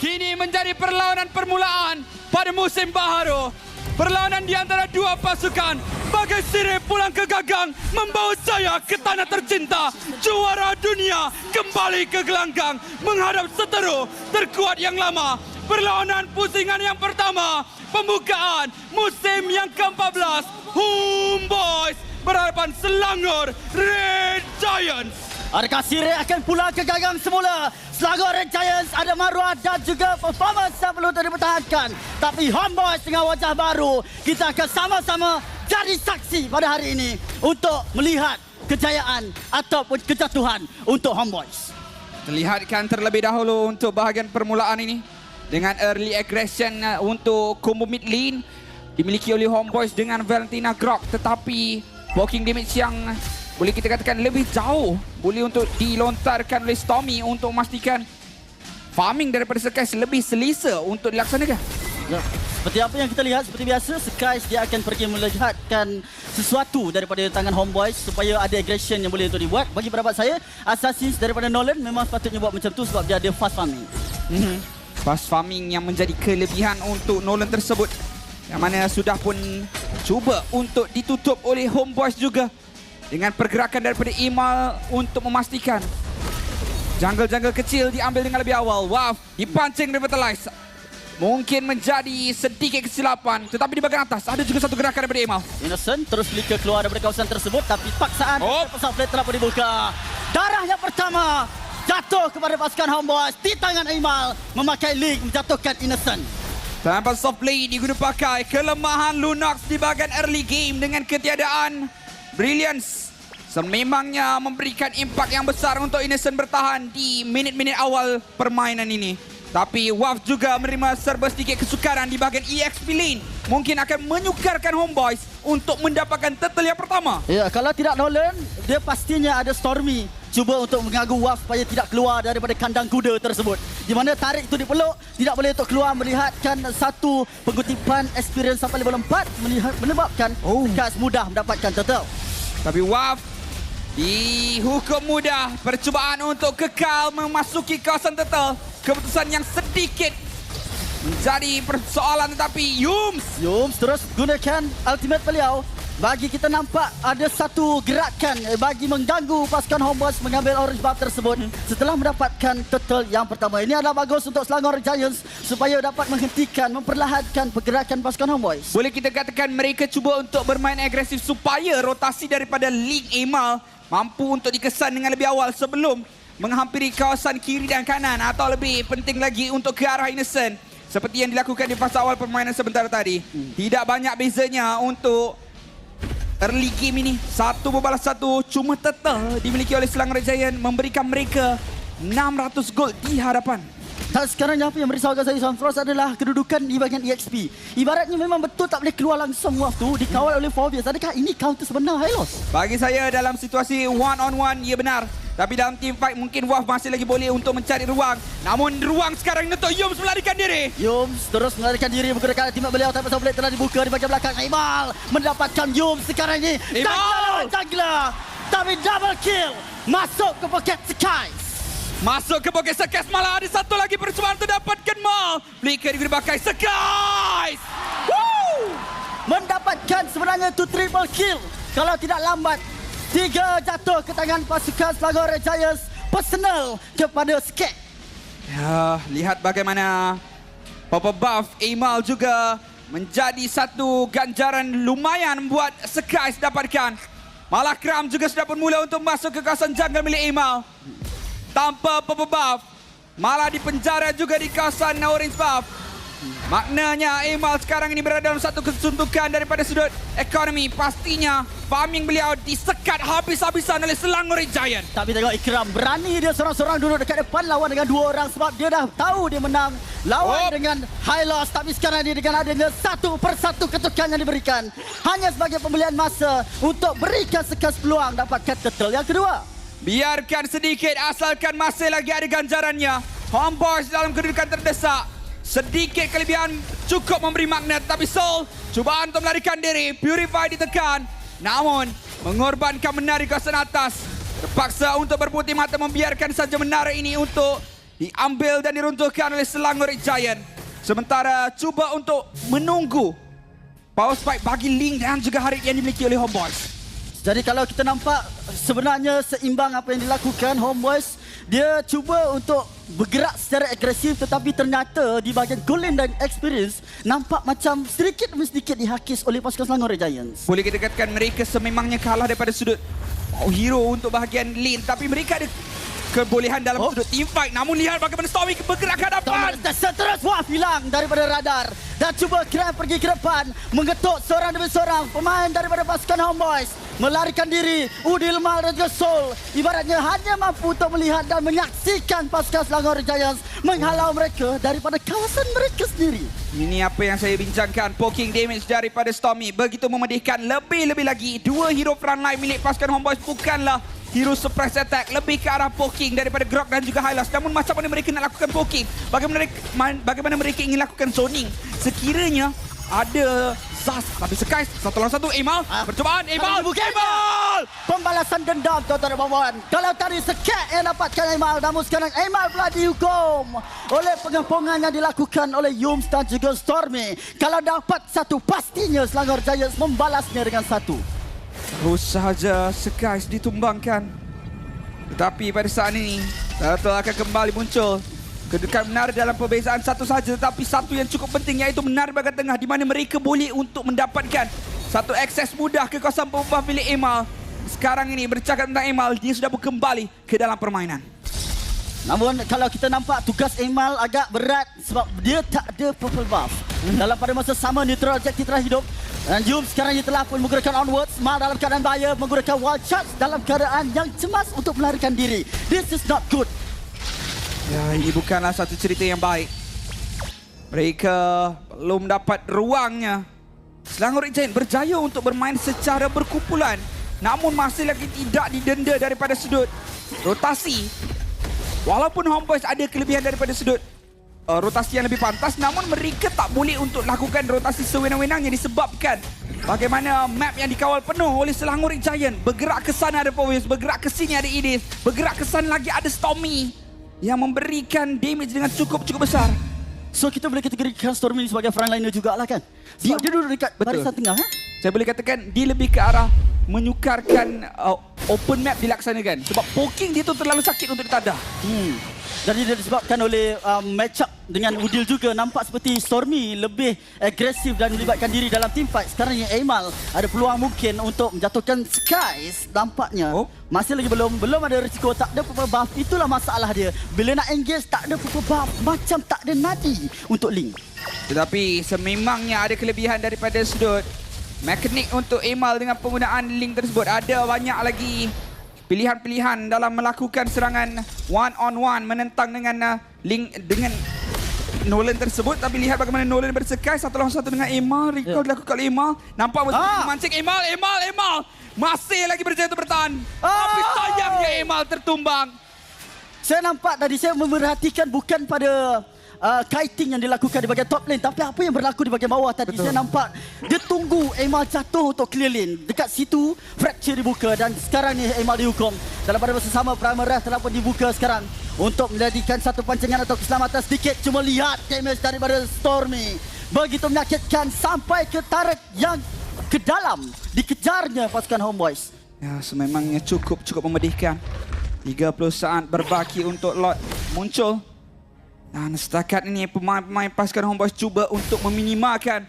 kini menjadi perlawanan permulaan pada musim baharu. Perlawanan di antara dua pasukan bagai sirip pulang ke gagang membawa saya ke tanah tercinta. Juara dunia kembali ke gelanggang menghadap seteru terkuat yang lama. Perlawanan pusingan yang pertama, pembukaan musim yang ke-14, Homeboyz berhadapan Selangor Red Giants. Adakah Sirip akan pulang ke gagang semula? Selangor Red Giants ada maruah dan juga performance yang perlu dipertahankan. Tapi Homeboyz dengan wajah baru, kita akan sama-sama jadi saksi pada hari ini untuk melihat kejayaan ataupun kejatuhan untuk Homeboyz. Terlihatkan terlebih dahulu untuk bahagian permulaan ini dengan early aggression untuk combo mid lane dimiliki oleh Homeboyz dengan Valentina Grok, tetapi walking damage yang boleh kita katakan lebih jauh boleh untuk dilontarkan oleh Stormy untuk memastikan farming daripada Skies lebih selesa untuk dilaksanakan. Ya, seperti apa yang kita lihat, seperti biasa Skies dia akan pergi melihatkan sesuatu daripada tangan Homeboyz supaya ada aggression yang boleh untuk dibuat. Bagi pendapat saya, Assassins daripada Nolan memang sepatutnya buat macam tu sebab dia ada fast farming. Fast farming yang menjadi kelebihan untuk Nolan tersebut, yang mana sudah pun cuba untuk ditutup oleh Homeboyz juga dengan pergerakan daripada Imal untuk memastikan jungle-jungle kecil diambil dengan lebih awal. Wow, dipancing Revitalize. Mungkin menjadi sedikit kesilapan, tetapi di bahagian atas ada juga satu gerakan daripada Imal. Innocent terus flicker keluar daripada kawasan tersebut, tapi paksaan pasang plate telah pun dibuka. Darah yang pertama jatuh kepada pasukan Homeboyz di tangan Imal memakai link menjatuhkan Innocent. Tanpa soft play diguna pakai kelemahan Lunox di bahagian early game dengan ketiadaan Brilliance sememangnya memberikan impak yang besar untuk Innocent bertahan di minit-minit awal permainan ini. Tapi WAF juga menerima serba sedikit kesukaran di bahagian EXP lane. Mungkin akan menyukarkan Homeboyz untuk mendapatkan turtle yang pertama. Ya, kalau tidak Nolan, dia pastinya ada Stormy cuba untuk mengganggu WAF supaya tidak keluar daripada kandang kuda tersebut. Di mana tarik itu dipeluk, tidak boleh untuk keluar melihatkan satu pengutipan experience sampai level 4 menyebabkan Skies mudah mendapatkan turtle. Tapi WAF dihukum mudah. Percubaan untuk kekal memasuki kawasan turtle. Keputusan yang sedikit menjadi persoalan, tetapi Yums terus gunakan ultimate beliau. Bagi kita nampak ada satu gerakan bagi mengganggu pasukan Homeboyz mengambil orange buff tersebut setelah mendapatkan turtle yang pertama. Ini adalah bagus untuk Selangor Giants supaya dapat menghentikan, memperlahankan pergerakan pasukan Homeboyz. Boleh kita katakan mereka cuba untuk bermain agresif supaya rotasi daripada Link Imal mampu untuk dikesan dengan lebih awal sebelum menghampiri kawasan kiri dan kanan, atau lebih penting lagi untuk ke arah Innocent seperti yang dilakukan di fasa awal permainan sebentar tadi. Tidak banyak bezanya untuk early game ini. 1 berbalas 1, cuma turtle dimiliki oleh Selangor Giant memberikan mereka 600 gold di hadapan. Dan sekarang apa yang merisaukan saya Sunfrost adalah kedudukan di bahagian EXP. Ibaratnya memang betul tak boleh keluar langsung waktu dikawal oleh Phobias. Adakah ini counter sebenar, Hylos? Bagi saya dalam situasi one on one, ya benar. Tapi dalam team fight mungkin WAF masih lagi boleh untuk mencari ruang. Namun ruang sekarang ini untuk Yums melarikan diri. Yums terus melarikan diri menggunakan ultimate beliau, tapi blade telah dibuka di bahagian belakang. Imal mendapatkan Yums sekarang ini. Jungler, tapi double kill masuk ke poket Skies. Masuk ke poket Skies, malah ada satu lagi percubaan untuk dapatkan Mal. Flicker digunakan pakai Skies. Mendapatkan sebenarnya itu triple kill. Kalau tidak lambat, 3 jatuh ke tangan pasukan Selangor Giants, personal kepada Skek. Ya, lihat bagaimana Papa Buff Imal juga menjadi satu ganjaran lumayan buat Skies dapatkan. Malah Kram juga sudah pun mula untuk masuk ke kawasan jungle milik Imal. Tanpa Papa Buff, malah dipenjara juga di kawasan Orange Buff. Maknanya Imal sekarang ini berada dalam satu kesuntukan daripada sudut ekonomi. Pastinya farming beliau disekat habis-habisan oleh Selangor Giant. Tapi tengok Ikram, berani dia seorang-seorang duduk dekat depan lawan dengan 2 orang sebab dia dah tahu dia menang lawan dengan high loss. Tapi sekarang ini dengan adanya satu persatu ketukan yang diberikan hanya sebagai pembelian masa untuk berikan Skies peluang dapatkan turtle yang kedua. Biarkan sedikit asalkan masih lagi ada ganjarannya. Homeboyz dalam kedudukan terdesak. Sedikit kelebihan cukup memberi magnet, tapi Soul cubaan untuk melarikan diri. Purify ditekan, namun mengorbankan menara di kawasan atas. Terpaksa untuk berputih mata membiarkan saja menara ini untuk diambil dan diruntuhkan oleh Selangor Red Giant. Sementara cuba untuk menunggu power spike bagi Link dan juga Harit yang dimiliki oleh Homeboys. Jadi kalau kita nampak sebenarnya seimbang apa yang dilakukan Homeboys, dia cuba untuk bergerak secara agresif tetapi ternyata di bahagian goal dan experience nampak macam sedikit demi sedikit dihakis oleh pasukan Selangor Red Giants. Boleh kita katakan mereka sememangnya kalah daripada sudut hero untuk bahagian lane, tapi mereka ada kebolehan dalam sudut team fight. Namun lihat bagaimana Stormy bergerak ke hadapan. Seterus wah hilang daripada radar dan cuba kira pergi ke depan, mengetuk seorang demi seorang pemain daripada pasukan Homeboys, melarikan diri. Udil Mal dan juga Soul ibaratnya hanya mampu untuk melihat dan menyaksikan pasukan Selangor Giants menghalau mereka daripada kawasan mereka sendiri. Ini apa yang saya bincangkan. Poking damage daripada Stormy begitu memedihkan. Lebih-lebih lagi, dua hero frontline milik pasukan Homeboys bukanlah hero surprise attack, lebih ke arah poking daripada Grok dan juga Hylas. Namun macam mana mereka nak lakukan poking? Bagaimana mereka ingin lakukan zoning? Sekiranya ada Zaz, tapi Skies satu lawan satu. Emal, percubaan Emal. Pembalasan dendam tuan-tuan dan puan-puan. Kalau tadi Skek yang dapatkan Emal, namun sekarang Emal pula dihukum oleh pengepungan yang dilakukan oleh Yums dan juga Stormy. Kalau dapat satu, pastinya Selangor Giants membalasnya dengan satu. Terus sahaja Skies ditumbangkan. Tetapi pada saat ini Turtle akan kembali muncul. Kedudukan menara dalam perbezaan satu sahaja, tetapi satu yang cukup penting iaitu menara bahagian tengah di mana mereka boleh untuk mendapatkan satu akses mudah ke kawasan pembuff milik Emal. Sekarang ini bercakap tentang Emal, dia sudah kembali ke dalam permainan. Namun kalau kita nampak tugas Emal agak berat sebab dia tak ada purple buff. Dalam pada masa sama neutral objektif telah hidup. Dan Yum sekarang dia telah pun menggunakan onwards. Mal dalam keadaan bahaya, menggunakan wild charge dalam keadaan yang cemas untuk melarikan diri. This is not good. Ya, ini bukanlah satu cerita yang baik. Mereka belum dapat ruangnya. Selangor Red Giant berjaya untuk bermain secara berkumpulan. Namun masih lagi tidak didenda daripada sudut rotasi. Walaupun Homeboys ada kelebihan daripada sudut rotasi yang lebih pantas, namun mereka tak boleh untuk lakukan rotasi sewenang-wenangnya disebabkan bagaimana map yang dikawal penuh oleh Selangor Red Giant. Bergerak ke sana ada Powys, bergerak ke sini ada Idis, bergerak ke sana lagi ada Stormy yang memberikan damage dengan cukup besar. So kita boleh kategorikan Stormy sebagai frontliner jugalah kan? Dia duduk dekat barisan tengah. Saya boleh katakan dia lebih ke arah menyukarkan open map dilaksanakan. Sebab poking dia tu terlalu sakit untuk ditadah. Jadi dia disebabkan oleh match up dengan Udil juga. Nampak seperti Stormy lebih agresif dan melibatkan diri dalam team fight. Sekarang yang Emal ada peluang mungkin untuk menjatuhkan Skies. Nampaknya masih lagi belum ada risiko, tak ada purple buff. Itulah masalah dia. Bila nak engage tak ada purple buff, macam tak ada nadi untuk Link. Tetapi sememangnya ada kelebihan daripada sudut mekanik untuk Emal dengan penggunaan Link tersebut. Ada banyak lagi pilihan-pilihan dalam melakukan serangan one on one menentang dengan Link dengan Nolan tersebut. Tapi lihat bagaimana Nolan bersekai satu lawan satu dengan Emal. Recall dilakukan oleh Emal. Nampak memancing Emal. Masih lagi berjaya untuk bertahan. Tapi sayangnya Emal tertumbang. Saya nampak tadi, saya memerhatikan bukan pada kiting yang dilakukan di bahagian top lane, tapi apa yang berlaku di bahagian bawah tadi. Saya nampak dia tunggu Emal jatuh untuk clear lane. Dekat situ fracture dibuka dan sekarang ni Emal dihukum. Dalam pada masa sama Primal Wrath telah pun dibuka sekarang untuk menjadikan satu pancingan atau keselamatan sedikit. Cuma lihat damage daripada Stormy begitu menyakitkan sampai ke turret yang ke dalam dikejarnya pasukan Homeboys. Ya, sememangnya cukup memedihkan. 30 saat berbaki untuk Lord muncul. Dan setakat ini pemain-pemain pasukan Homeboys cuba untuk meminimalkan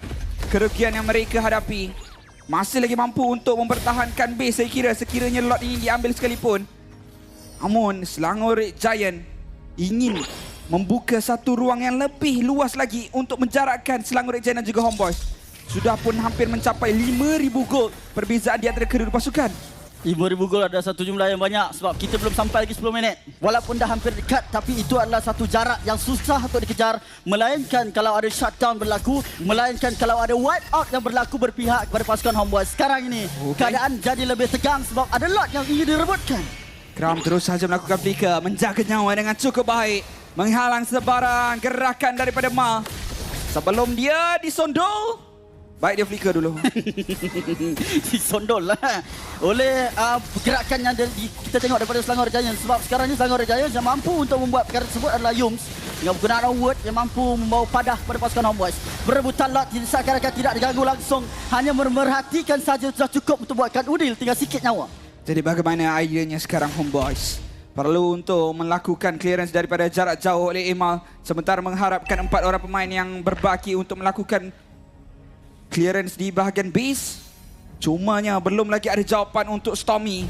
kerugian yang mereka hadapi. Masih lagi mampu untuk mempertahankan base saya kira sekiranya Lord ini diambil sekalipun. Namun Selangor Red Giant ingin membuka satu ruang yang lebih luas lagi untuk menjarakkan Selangor Red Giant dan juga Homeboys. Sudah pun hampir mencapai 5,000 gol perbezaan di antara kedua pasukan. 5,000 gol adalah satu jumlah yang banyak sebab kita belum sampai lagi 10 minit. Walaupun dah hampir dekat, tapi itu adalah satu jarak yang susah untuk dikejar. Melainkan kalau ada shutdown berlaku, melainkan kalau ada wipe out yang berlaku berpihak kepada pasukan Homeboys. Sekarang ini keadaan jadi lebih tegang sebab ada lot yang ingin direbutkan. Kram terus saja melakukan flicker, menjaga nyawa dengan cukup baik, menghalang sebarang gerakan daripada Mal. Sebelum dia disondol, Baik dia flicker dulu. Disondol lah oleh pergerakan yang kita tengok daripada Selangor Giants. Sebab sekarang ni Selangor Giants yang mampu untuk membuat perkara tersebut adalah Yums dengan penggunaan onward yang mampu membawa padah kepada pasukan Homeboys. Berebutan lot seakan-akan tidak diganggu langsung, hanya memerhatikan saja sudah cukup untuk buatkan Udil tinggal sikit nyawa. Jadi bagaimana ideanya sekarang Homeboys? Perlu untuk melakukan clearance daripada jarak jauh oleh Emal, sementara mengharapkan 4 orang pemain yang berbaki untuk melakukan clearance di bahagian base. Cumanya belum lagi ada jawapan untuk Stormy,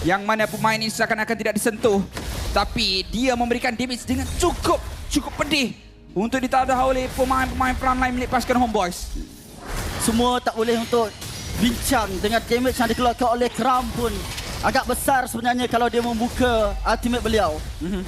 yang mana pemain ini seakan-akan tidak disentuh. Tapi dia memberikan damage dengan cukup pedih untuk ditadah oleh pemain-pemain frontline milik pasukan Homeboys. Semua tak boleh untuk bincang dengan damage yang dikeluarkan oleh Kram pun agak besar sebenarnya kalau dia membuka ultimate beliau.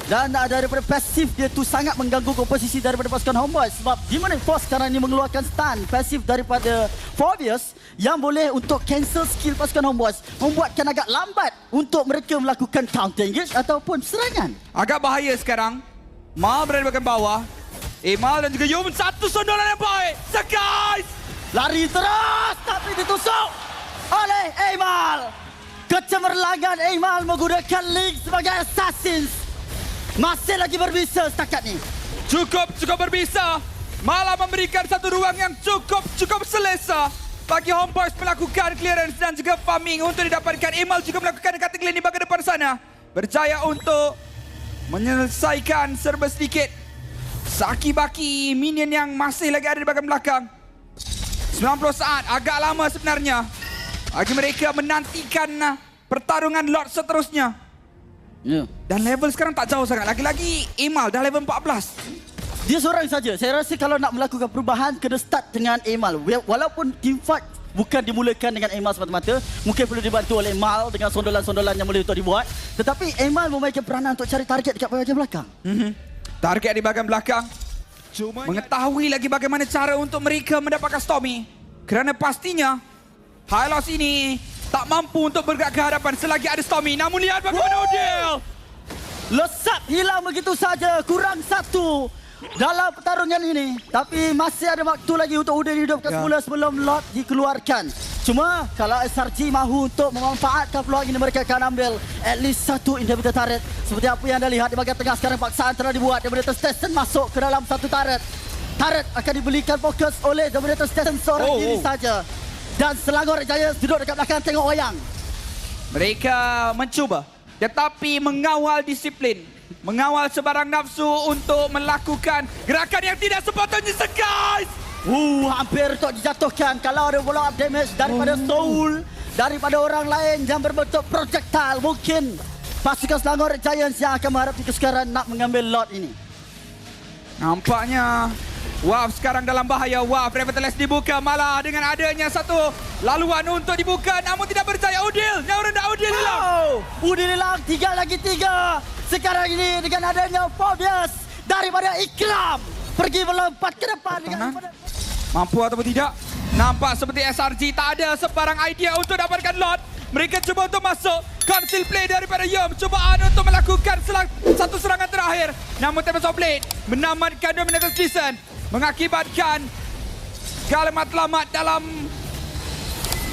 Dan daripada pasif dia tu sangat mengganggu komposisi daripada pasukan Homeboys. Sebab Demonic Force sekarang ni mengeluarkan stun pasif daripada Phobius yang boleh untuk cancel skill pasukan Homeboys, membuatkan agak lambat untuk mereka melakukan counter engage ataupun serangan. Agak bahaya sekarang. Mal berada di bahagian bawah. Emal dan juga Yum, satu sondolan yang baik. Sekais! Lari terus tapi ditusuk oleh Emal. Kecemerlangan Emal menggunakan Link sebagai Assassins. Masih lagi berbisa setakat ni. Cukup berbisa. Malah memberikan satu ruang yang cukup selesa bagi Homeboys melakukan clearance dan juga farming untuk didapatkan. Emal juga melakukan cutting lane di bahagian depan sana. Berjaya untuk menyelesaikan serba sedikit. Saki-baki minion yang masih lagi ada di bahagian belakang. 90 saat, agak lama sebenarnya bagi mereka menantikan pertarungan Lord seterusnya. Dan level sekarang tak jauh sangat. Lagi-lagi Emal dah level 14. Dia seorang saja. Saya rasa kalau nak melakukan perubahan kena start dengan Emal. Walaupun teamfight bukan dimulakan dengan Emal semata-mata, mungkin perlu dibantu oleh Emal dengan sondolan-sondolan yang boleh untuk dibuat. Tetapi Emal memainkan peranan untuk cari target dekat bahagian belakang. Target di bahagian belakang. Cuma mengetahui lagi bagaimana cara untuk mereka mendapatkan Stormy. Kerana pastinya Hylos ini tak mampu untuk bergerak ke hadapan selagi ada Stormy. Namun lihat bagaimana Udil. Lesap hilang begitu saja. Kurang satu dalam pertarungan ini. Tapi masih ada waktu lagi untuk Udil hidupkan semula sebelum Lord dikeluarkan. Cuma kalau SRG mahu untuk memanfaatkan peluang ini, mereka akan ambil at least satu inhibitor turret. Seperti apa yang anda lihat di bahagian tengah sekarang, paksaan telah dibuat. Dominator Station masuk ke dalam satu turret. Turret akan diberikan fokus oleh Dominator Station seorang diri saja. Dan Selangor Giants duduk dekat belakang tengok wayang. Mereka mencuba tetapi mengawal disiplin, mengawal sebarang nafsu untuk melakukan gerakan yang tidak sepatutnya. Sekais! Hampir untuk dijatuhkan. Kalau ada follow up damage daripada Soul, daripada orang lain yang berbentuk projectile, mungkin pasukan Selangor Giants yang akan menghadapi kesukaran nak mengambil lot ini. Nampaknya WAF sekarang dalam bahaya. WAF Revitalize dibuka, malah dengan adanya satu laluan untuk dibuka, namun tidak berjaya. Udil, yang rendah Udil hilang. Udil hilang, 3 lagi 3. Sekarang ini dengan adanya Phobius daripada Ikram pergi melompat ke depan. Mampu ataupun tidak? Nampak seperti SRG tak ada sebarang idea untuk dapatkan lot. Mereka cuba untuk masuk. Conceal play daripada Yum. Cubaan untuk melakukan satu serangan terakhir. Namun Tempest of Blade menamatkan Dominator Season, mengakibatkan Galamat dalam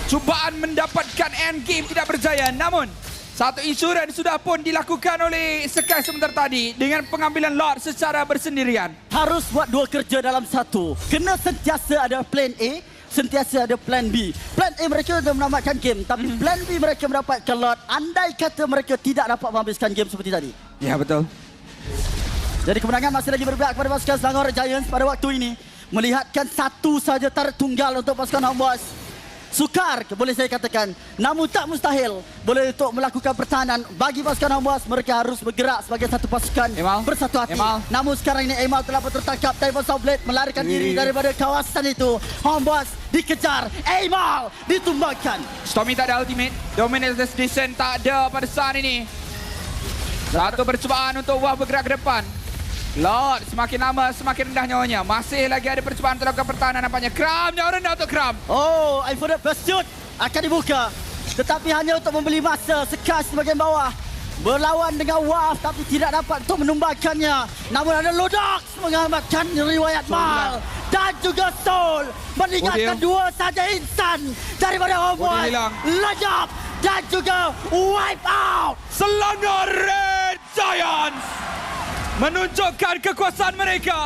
cubaan mendapatkan end game tidak berjaya. Namun satu insurans sudah pun dilakukan oleh Sekais sebentar tadi dengan pengambilan lot secara bersendirian. Harus buat 2 kerja dalam satu. Kena sentiasa ada plan A, sentiasa ada plan B. Plan A mereka sudah menamatkan game, tapi plan B mereka mendapatkan lot. Andai kata mereka tidak dapat menghabiskan game seperti tadi. Ya, betul. Jadi kemenangan masih lagi berpihak kepada pasukan Selangor Giants pada waktu ini. Melihatkan satu saja turret tunggal untuk pasukan Homeboys. Sukar boleh saya katakan, namun tak mustahil boleh untuk melakukan pertahanan. Bagi pasukan Homeboys, mereka harus bergerak sebagai satu pasukan bersatu hati. Namun sekarang ini Emal telah pun tertangkap. Tempest of Blade melarikan diri daripada kawasan itu. Homeboys dikejar, Emal ditumbangkan. Stormy tak ada ultimate, Dominator Station tak ada pada saat ini. Satu percubaan untuk Wah bergerak ke depan. Lord semakin lama semakin rendah nyawanya. Masih lagi ada percubaan untuk lakukan pertahanan nampaknya. Kram, nyawa rendah untuk Kram. Infinite Pursuit akan dibuka. Tetapi hanya untuk membeli masa. Sekais di bahagian bawah. berlawan dengan Waf tapi tidak dapat untuk menumbangkannya. Namun ada Lodox mengamatkan riwayat Mal dan juga Soul meninggalkan Odil. 2 saja insan daripada Odil Homeboy. hilang. Lejap dan juga wipe out. Selangor Red Giants menunjukkan kekuasaan mereka.